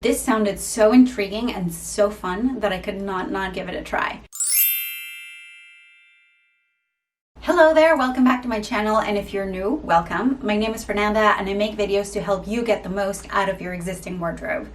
This sounded so intriguing and so fun that I could not give it a try. Hello there, welcome back to my channel, and if you're new, welcome. My name is Fernanda and I make videos to help you get the most out of your existing wardrobe.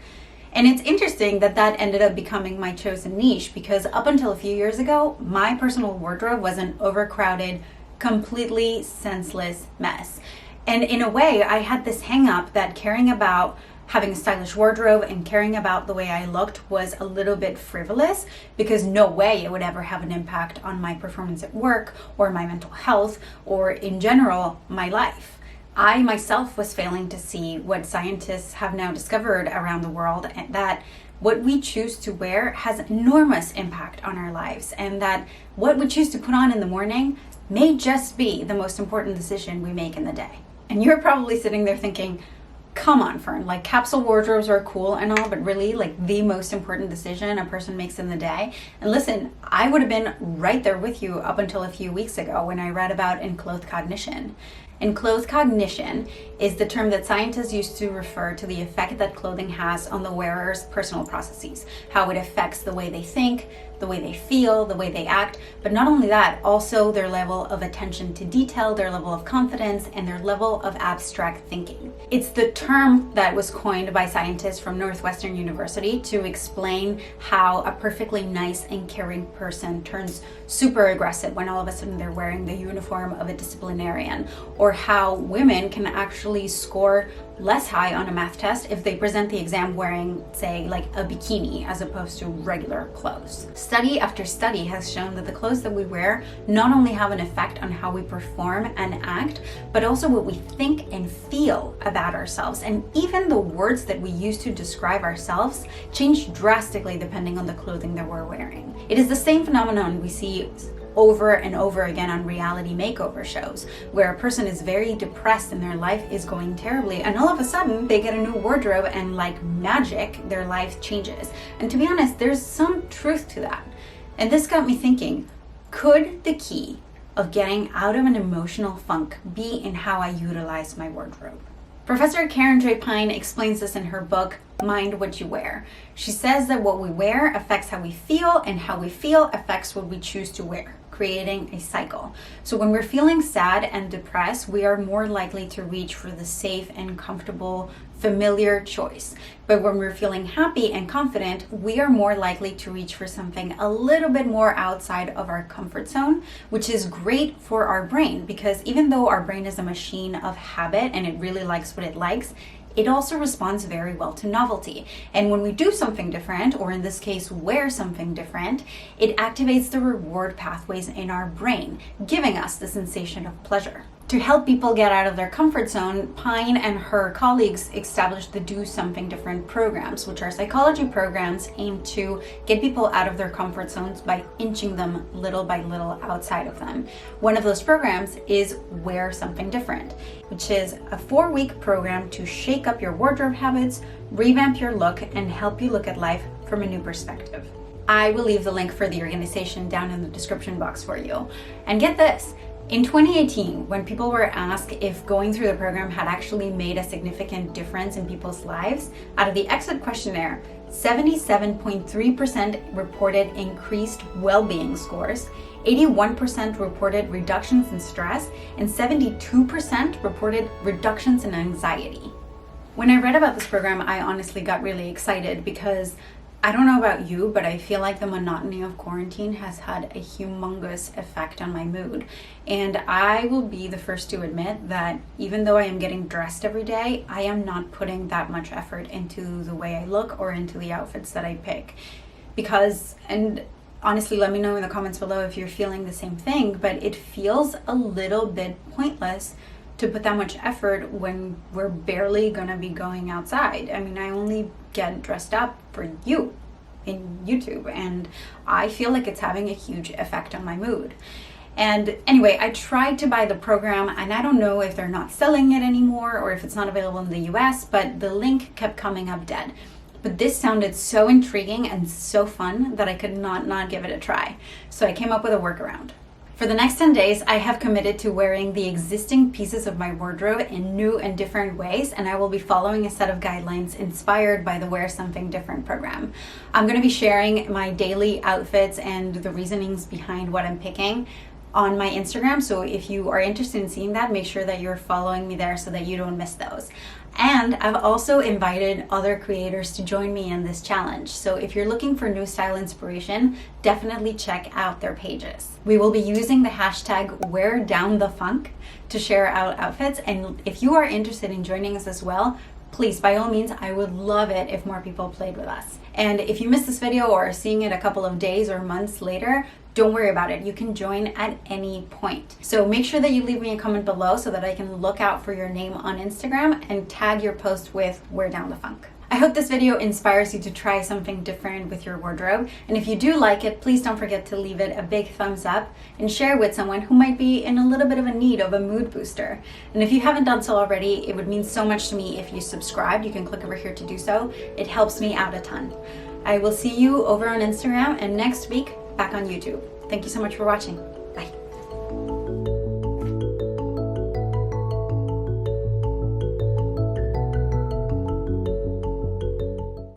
And it's interesting that that ended up becoming my chosen niche, because up until a few years ago, my personal wardrobe was an overcrowded, completely senseless mess. And in a way, I had this hang up that caring about having a stylish wardrobe and caring about the way I looked was a little bit frivolous, because no way it would ever have an impact on my performance at work or my mental health or in general my life. I myself was failing to see what scientists have now discovered around the world, that what we choose to wear has enormous impact on our lives, and that what we choose to put on in the morning may just be the most important decision we make in the day. And you're probably sitting there thinking, come on, Fern, like capsule wardrobes are cool and all, but really like the most important decision a person makes in the day? And listen, I would have been right there with you up until a few weeks ago when I read about enclothed cognition. Enclothed cognition is the term that scientists use to refer to the effect that clothing has on the wearer's personal processes, how it affects the way they think, the way they feel, the way they act, but not only that, also their level of attention to detail, their level of confidence, and their level of abstract thinking. It's the term that was coined by scientists from Northwestern University to explain how a perfectly nice and caring person turns super aggressive when all of a sudden they're wearing the uniform of a disciplinarian, or how women can actually score less high on a math test if they present the exam wearing, say, like a bikini as opposed to regular clothes. Study after study has shown that the clothes that we wear not only have an effect on how we perform and act, but also what we think and feel about ourselves. And even the words that we use to describe ourselves change drastically depending on the clothing that we're wearing. It is the same phenomenon we see over and over again on reality makeover shows, where a person is very depressed and their life is going terribly, and all of a sudden they get a new wardrobe and like magic, their life changes. And to be honest, there's some truth to that. And this got me thinking, could the key of getting out of an emotional funk be in how I utilize my wardrobe? Professor Karen J. Pine explains this in her book, Mind What You Wear. She says that what we wear affects how we feel, and how we feel affects what we choose to wear, creating a cycle. So when we're feeling sad and depressed, we are more likely to reach for the safe and comfortable, familiar choice. But when we're feeling happy and confident, we are more likely to reach for something a little bit more outside of our comfort zone, which is great for our brain, because even though our brain is a machine of habit and it really likes what it likes, it also responds very well to novelty. And when we do something different, or in this case, wear something different, it activates the reward pathways in our brain, giving us the sensation of pleasure. To help people get out of their comfort zone, Pine and her colleagues established the Do Something Different programs, which are psychology programs aimed to get people out of their comfort zones by inching them little by little outside of them. One of those programs is Wear Something Different, which is a 4-week program to shake up your wardrobe habits, revamp your look, and help you look at life from a new perspective. I will leave the link for the organization down in the description box for you. And get this, in 2018, when people were asked if going through the program had actually made a significant difference in people's lives, out of the exit questionnaire, 77.3% reported increased well-being scores, 81% reported reductions in stress, and 72% reported reductions in anxiety. When I read about this program, I honestly got really excited, because I don't know about you, but I feel like the monotony of quarantine has had a humongous effect on my mood. And I will be the first to admit that even though I am getting dressed every day, I am not putting that much effort into the way I look or into the outfits that I pick. Because, and honestly, let me know in the comments below if you're feeling the same thing, but it feels a little bit pointless to put that much effort when we're barely gonna be going outside. I mean, I only get dressed up for you in YouTube, and I feel like it's having a huge effect on my mood. And anyway, I tried to buy the program, and I don't know if they're not selling it anymore or if it's not available in the US, but the link kept coming up dead. But this sounded so intriguing and so fun that I could not give it a try. So I came up with a workaround. For the next 10 days, I have committed to wearing the existing pieces of my wardrobe in new and different ways, and I will be following a set of guidelines inspired by the Wear Something Different program. I'm going to be sharing my daily outfits and the reasonings behind what I'm picking on my Instagram, so if you are interested in seeing that, make sure that you're following me there so that you don't miss those. And I've also invited other creators to join me in this challenge. So if you're looking for new style inspiration, definitely check out their pages. We will be using the hashtag #WearDownTheFunk to share our outfits. And if you are interested in joining us as well, please, by all means, I would love it if more people played with us. And if you missed this video or are seeing it a couple of days or months later, don't worry about it. You can join at any point. So make sure that you leave me a comment below so that I can look out for your name on Instagram and tag your post with Wear Down the Funk. I hope this video inspires you to try something different with your wardrobe. And if you do like it, please don't forget to leave it a big thumbs up and share with someone who might be in a little bit of a need of a mood booster. And if you haven't done so already, it would mean so much to me if you subscribed. You can click over here to do so. It helps me out a ton. I will see you over on Instagram and next week back on YouTube. Thank you so much for watching.